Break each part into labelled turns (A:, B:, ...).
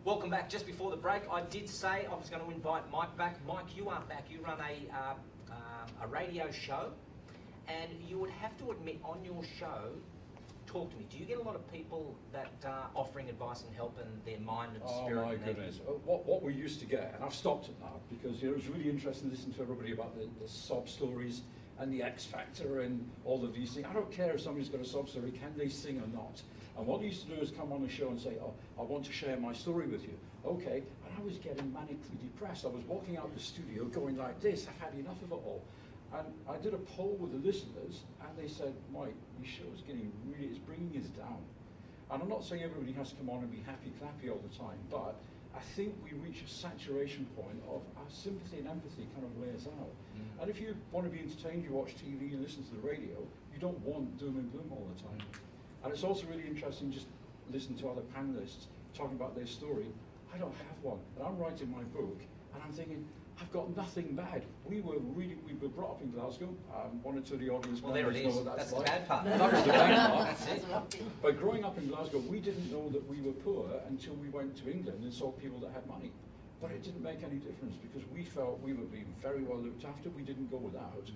A: Welcome back. Just before the break, I did say I was going to invite Mike back. Mike, you are back. You run a radio show, and you would have to admit on your show, talk to me. Do you get a lot of people that are offering advice and help in their mind and spirit?
B: Oh my goodness! What we used to get, and I've stopped it now because it was really interesting to listen to everybody about the sob stories and the X Factor and all of these things. I don't care if somebody's got a sob story, can they sing or not? And what I used to do is come on the show and say, oh, I want to share my story with you. Okay, and I was getting manically depressed. I was walking out the studio going like this, I've had enough of it all. And I did a poll with the listeners, and they said, Mike, your show is getting really, it's bringing us down. And I'm not saying everybody has to come on and be happy-clappy all the time, but I think we reach a saturation point of our sympathy and empathy kind of wears out. And if you want to be entertained, you watch TV and listen to the radio, you don't want doom and gloom all the time. And it's also really interesting just listening to other panelists talking about their story. I don't have one, and I'm writing my book, and I'm thinking, I've got nothing bad. We were brought up in Glasgow. One or two of the audience members know what that's
A: the
B: like.
A: bad part.
B: That was the bad part.
A: That's it.
B: But growing up in Glasgow, we didn't know that we were poor until we went to England and saw people that had money. But it didn't make any difference because we felt we were being very well looked after. We didn't go without.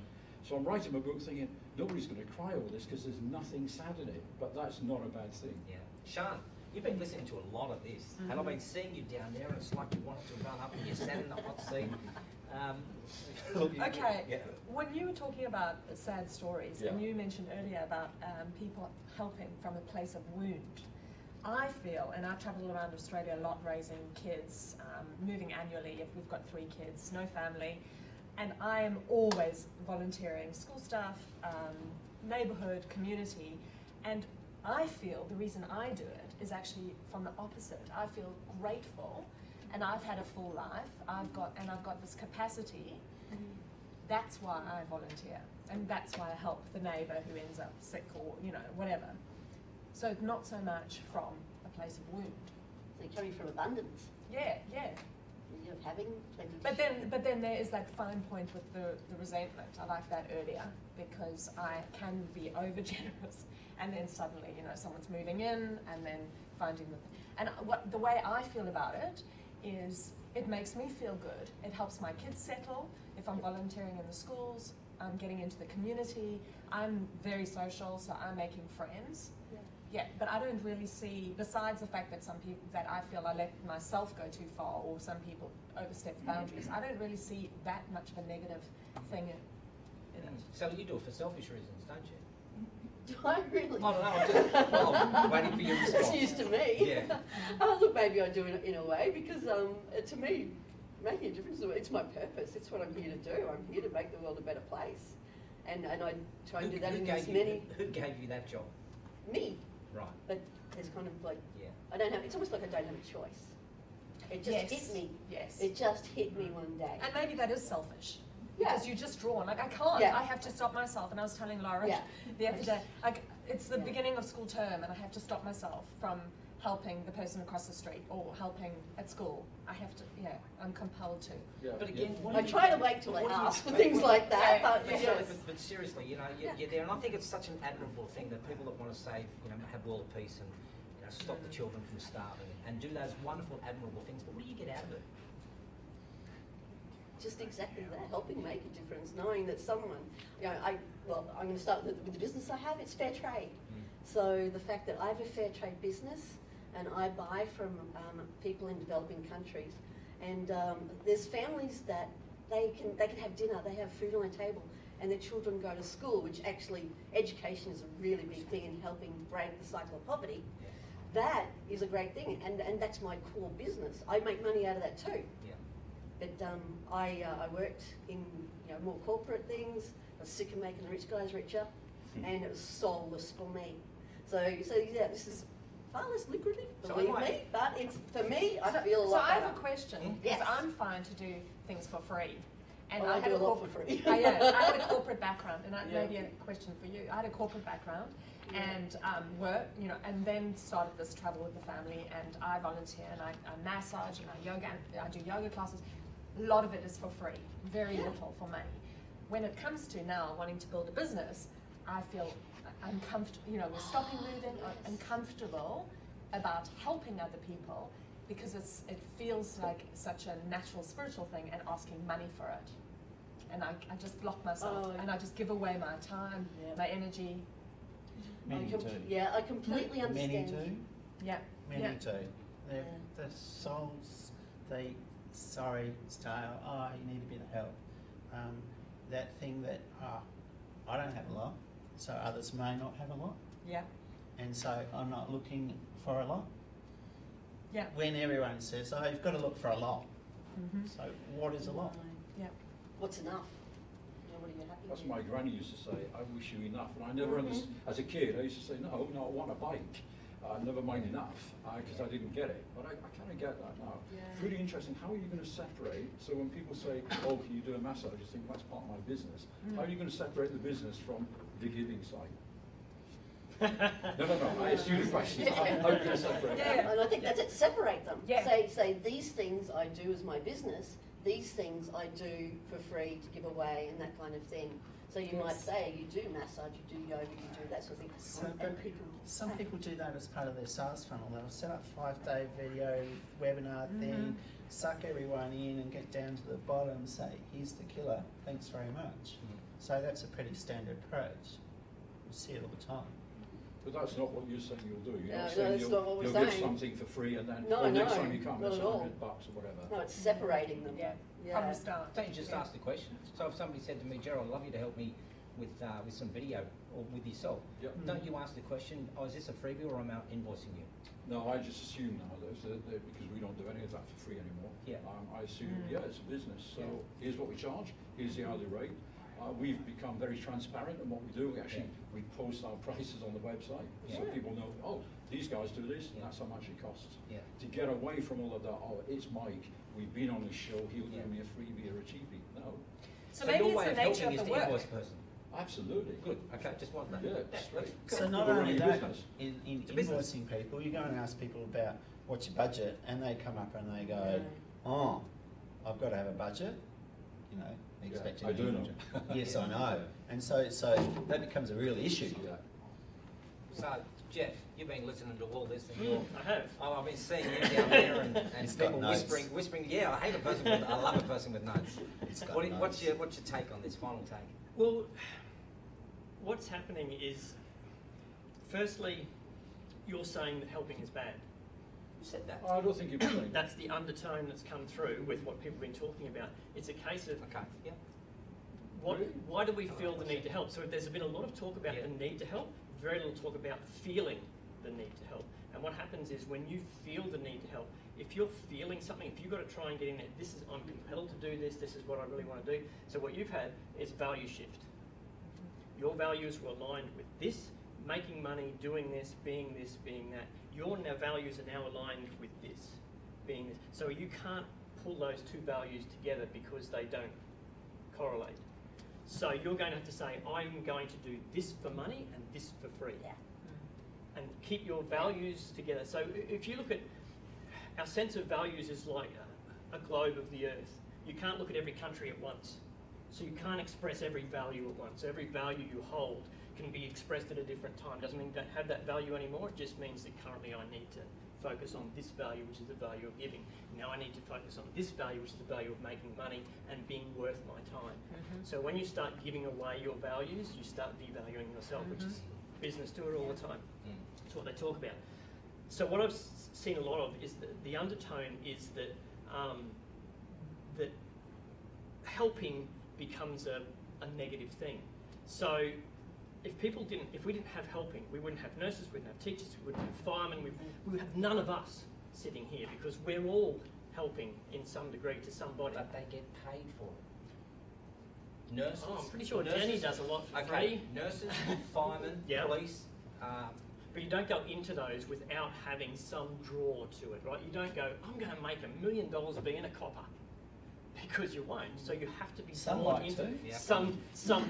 B: So I'm writing my book thinking, nobody's going to cry over this because there's nothing sad in it. But that's not a bad thing.
A: Yeah. Sean, you've been listening to a lot of this, and I've been seeing you down there, and it's like you wanted to run up and you sat in the hot seat.
C: Okay,
A: yeah.
C: when you were talking about sad stories, and you mentioned earlier about people helping from a place of wound, I feel, and I travel around Australia a lot raising kids, moving annually if we've got 3 kids, no family, and I am always volunteering, school staff, neighbourhood, community, and I feel the reason I do it is actually from the opposite. I feel grateful, and I've had a full life. I've got this capacity. That's why I volunteer, and that's why I help the neighbour who ends up sick or whatever. So not so much from a place of wound.
D: So you're coming from abundance.
C: Yeah.
D: You're having plenty.
C: But then there is that fine point with the resentment. I like that earlier because I can be over generous, and then suddenly someone's moving in, and then finding the way I feel about it is it makes me feel good. It helps my kids settle. If I'm volunteering in the schools, I'm getting into the community. I'm very social, so I'm making friends. Yeah, but I don't really see, besides the fact that some people, that I feel I let myself go too far, or some people overstep the boundaries, I don't really see that much of a negative thing in it.
A: So you do it for selfish reasons, don't you?
D: Do I really?
A: I don't know, I'm waiting for your response.
D: It's news to me.
A: Yeah.
D: Look, maybe I do it in a way because to me, making a difference, it's my purpose. It's what I'm here to do. I'm here to make the world a better place. And I try and do that in as many...
A: Who gave you that job?
D: Me.
A: Right.
D: But it's kind of like,
A: yeah.
D: it's almost like I don't have a choice. It just hit me.
C: Yes.
D: It just hit me one day.
C: And maybe that is selfish.
D: Yeah.
C: Because you're just drawn. Like, I can't.
D: Yeah.
C: I have to stop myself. And I was telling Laura the other day, like, it's the beginning of school term, and I have to stop myself from helping the person across the street or helping at school. I have to, I'm compelled to.
B: Yeah.
A: But again,
D: I try to wait till I ask for things like that.
A: But seriously, you're there, and I think it's such an admirable thing that people that want to save, have world peace and stop the children from starving and do those wonderful, admirable things. But what do you get out of it?
D: Just exactly that, helping make a difference, knowing that someone, I'm going to start with the business I have, it's fair trade. So the fact that I have a fair trade business and I buy from people in developing countries, and there's families that they can have dinner, they have food on their table, and their children go to school, which actually education is a really big thing in helping break the cycle of poverty. That is a great thing, and that's my core business. I make money out of that too. But I worked in more corporate things. I was sick of making the rich guys richer, and it was soulless for me. So this is far less lucrative, believe me. But it's for me, I feel a lot
C: So I
D: better.
C: have a question.
D: Yes.
C: Because I'm fine to do things for free. And
D: I
C: had
D: do
C: a
D: a lot
C: corporate,
D: for free.
C: I had a corporate background, and maybe a question for you. I had a corporate background, and and then started this travel with the family, and I volunteer, and I massage, and I do yoga classes. A lot of it is for free, very little for money. When it comes to now wanting to build a business, I feel uncomfortable, we're stopping moving, I'm comfortable about helping other people because it feels like such a natural spiritual thing, and asking money for it. And I just block myself, and I just give away my time, my energy.
E: Many do.
D: Yeah, I completely understand.
E: Many do.
C: Yeah.
E: Many do. The souls, sorry, style, you need a bit of help. That thing that, I don't have a lot, so others may not have a lot.
C: Yeah.
E: And so I'm not looking for a lot.
C: Yeah.
E: When everyone says, you've got to look for a lot.
C: Mm-hmm.
E: So what is a lot?
C: Yeah.
D: What's enough? What are you happy
B: That's
D: with?
B: what my granny used to say, I wish you enough. And I never understood, as a kid, I used to say, no, I want a bike. Never mind enough, because I didn't get it. But I kind of get that now.
D: Yeah.
B: It's really interesting. How are you going to separate? So when people say, oh, can you do a massage? I think that's part of my business. How are you going to separate the business from the giving side? No. I asked you the question. How are you going to separate that?
D: And I think that's it. Separate them.
C: Yeah.
D: Say these things I do as my business. These things I do for free to give away, and that kind of thing. So you might say you do massage, you do yoga, you do that sort of thing.
E: Some people do that as part of their sales funnel. They'll set up 5-day video webinar thing, suck everyone in and get down to the bottom and say, here's the killer, thanks very much. So that's a pretty standard approach. You see it all the time.
B: But that's not what you're saying you'll do. You're
D: No,
B: not saying
D: that's not what we're
B: you'll give
D: saying.
B: something for free and then
D: No,
B: next
D: no,
B: time you come
D: not
B: it's
D: at all.
B: $100 or whatever.
D: No, it's separating them.
C: Yeah. From the start.
A: Don't you just ask the question? So if somebody said to me, Gerald, I'd love you to help me with some video or with yourself, don't you ask the question, is this a freebie or am I invoicing you?
B: No, I just assume now that because we don't do any of that for free anymore.
A: Yeah.
B: I assume, it's a business. So here's what we charge, here's the hourly rate. We've become very transparent in what we do. We post our prices on the website so people know, oh, these guys do this, and that's how much it costs.
A: Yeah.
B: To get away from all of that, it's Mike, we've been on this show, he'll give me a freebie or a cheapie. No.
C: So maybe
A: your
C: it's
A: way
C: the
A: of
C: nature
A: helping
C: of
A: is
C: the
A: to
C: work.
A: invoice person.
B: Absolutely.
A: Good. Okay, just want that.
B: Yeah, straight.
E: So not
B: We're
E: only
B: running a
E: that,
B: business.
E: in
A: a business.
E: invoicing people, you go and ask people about what's your budget, and they come up and they go, oh, I've got to have a budget, you know, expecting
B: I do know.
E: Yes, I know. And so that becomes a real issue.
B: Yeah.
A: So, Jeff, you've been listening to all this, and
F: I have.
A: I've been seeing you down there, and
E: He's got
A: people
E: notes.
A: whispering. Yeah, I hate a person with. I love a person with notes.
E: He's got
A: What's
E: notes.
A: your take on this? Final take.
F: Well, what's happening is, firstly, you're saying that helping is bad.
A: Who said that?
B: I don't think you're saying that.
F: That's the undertone that's come through with what people have been talking about. It's a case of
A: Okay. Yeah.
F: why do we feel the need to help? So there's been a lot of talk about the need to help, very little talk about feeling the need to help. And what happens is when you feel the need to help, if you're feeling something, if you've got to try and get in there, I'm compelled to do this, this is what I really want to do. So what you've had is value shift. Your values were aligned with this, making money, doing this, being that. Your values are now aligned with this, being this. So you can't pull those two values together because they don't correlate. So you're going to have to say, I'm going to do this for money and this for free.
D: Yeah.
F: And keep your values together. So if you look at our sense of values is like a globe of the earth. You can't look at every country at once. So you can't express every value at once. Every value you hold can be expressed at a different time. Doesn't mean you don't have that value anymore. It just means that currently I need to focus on this value, which is the value of giving. Now I need to focus on this value, which is the value of making money and being worth my time. So when you start giving away your values, you start devaluing yourself, which is business do it all the time. That's what they talk about. So what I've seen a lot of is that the undertone is that that helping becomes a negative thing. So if we didn't have helping, we wouldn't have nurses, we wouldn't have teachers, we wouldn't have firemen, we would have none of us sitting here because we're all helping in some degree to somebody.
A: But they get paid for it. Nurses.
F: Oh, I'm pretty sure
A: nurses,
F: Jenny does a lot for free.
A: Nurses, firemen, police.
F: But you don't go into those without having some draw to it, right? You don't go, I'm going to make $1 million being a copper. Because you won't, so you have to be
E: Some
F: drawn
E: might
F: into
E: too.
F: it. Some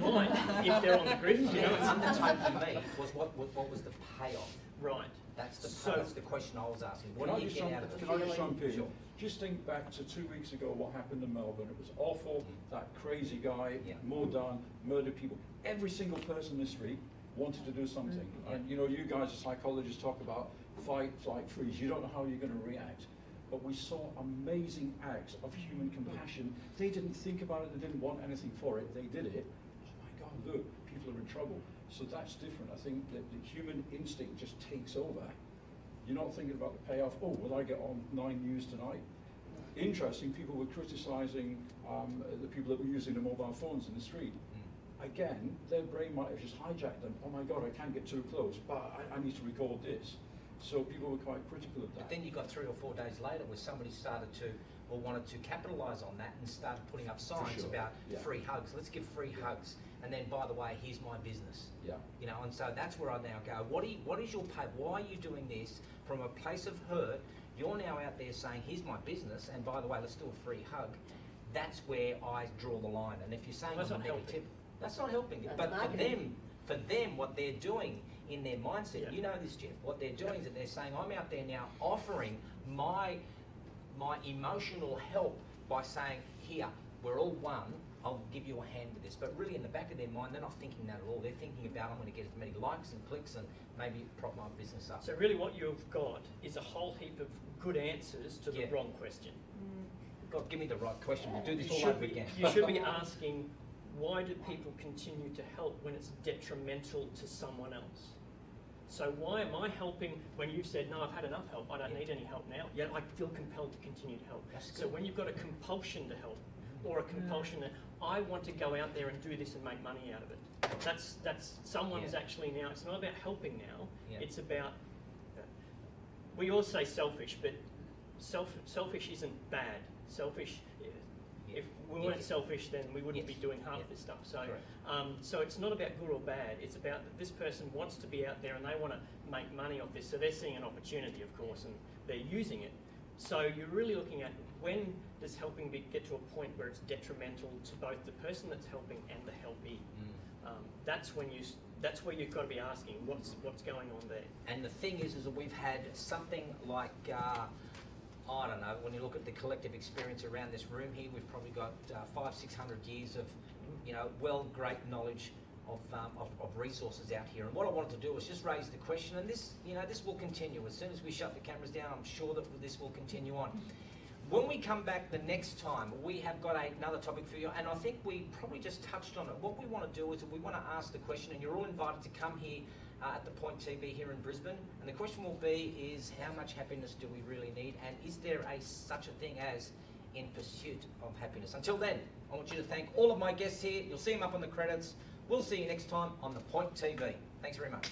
F: might, if they're on the grift, you know.
A: Undertone for me was what was the payoff?
F: Right.
A: That's the
F: So-
A: that's the question I was asking. What
B: Can
A: do
B: I
A: you
B: just
A: get
B: jump,
A: out of it?
B: can I just jump in?
A: Sure.
B: Just think back to 2 weeks ago what happened in Melbourne. It was awful. That crazy guy, mowed down, murdered people. Every single person in the street wanted to do something. And you know, you guys as psychologists talk about fight, flight, freeze. You don't know how you're going to react. but we saw amazing acts of human compassion. They didn't think about it, they didn't want anything for it, they did it. Oh my God, look, people are in trouble. So that's different. I think that the human instinct just takes over. You're not thinking about the payoff. Oh, will I get on 9 News tonight? Interesting, people were criticising the people that were using the mobile phones in the street. Again, their brain might have just hijacked them. Oh my God, I can't get too close, but I need to record this. So people were quite critical of that.
A: But then you got 3 or 4 days later where somebody started to, or wanted to capitalise on that and started putting up signs about free hugs. Let's give free hugs. And then, by the way, here's my business.
B: Yeah.
A: You know, and so that's where I now go, what is your pay? Why are you doing this from a place of hurt? You're now out there saying, here's my business, and by the way, let's do a free hug. That's where I draw the line. And if you're saying
F: Well, that's
A: I'm
F: not
A: negative,
F: helping.
A: that's not helping.
D: That's
A: But
D: marketing.
A: for them, what they're doing in their mindset,
F: Yeah.
A: you know this, Jeff, what they're doing is that they're saying, I'm out there now offering my emotional help by saying, here, we're all one, I'll give you a hand with this. But really in the back of their mind, they're not thinking that at all. They're thinking about, I'm going to get as many likes and clicks and maybe prop my business up.
F: So really what you've got is a whole heap of good answers to the wrong question.
A: God, give me the right question. We'll do this
F: You
A: all
F: should
A: over
F: be,
A: again.
F: you should be asking, why do people continue to help when it's detrimental to someone else? So why am I helping when you've said, no, I've had enough help, I don't need any help now, yet I feel compelled to continue to help.
A: That's
F: So
A: good.
F: when you've got a compulsion to help, or a compulsion that I want to go out there and do this and make money out of it, that's someone's actually now, it's not about helping now, it's about, we all say selfish, but selfish isn't bad. Selfish, if we weren't selfish, then we wouldn't be doing half this stuff. So, so it's not about good or bad. It's about that this person wants to be out there and they want to make money off this. So they're seeing an opportunity, of course, and they're using it. So you're really looking at when does helping get to a point where it's detrimental to both the person that's helping and the helpee. That's when that's where you've got to be asking what's going on there.
A: And the thing is that we've had something like, I don't know, when you look at the collective experience around this room here, we've probably got 500-600 years of, you know, great knowledge of resources out here. And what I wanted to do was just raise the question, and this, you know, this will continue. As soon as we shut the cameras down, I'm sure that this will continue on. When we come back the next time, we have got another topic for you, and I think we probably just touched on it. What we want to do is that we want to ask the question, and you're all invited to come here at the Point TV here in Brisbane, and the question will be is how much happiness do we really need, and is there such a thing as in pursuit of happiness? Until then, I want you to thank all of my guests here. You'll see them up on the credits. We'll see you next time on the Point TV. Thanks very much.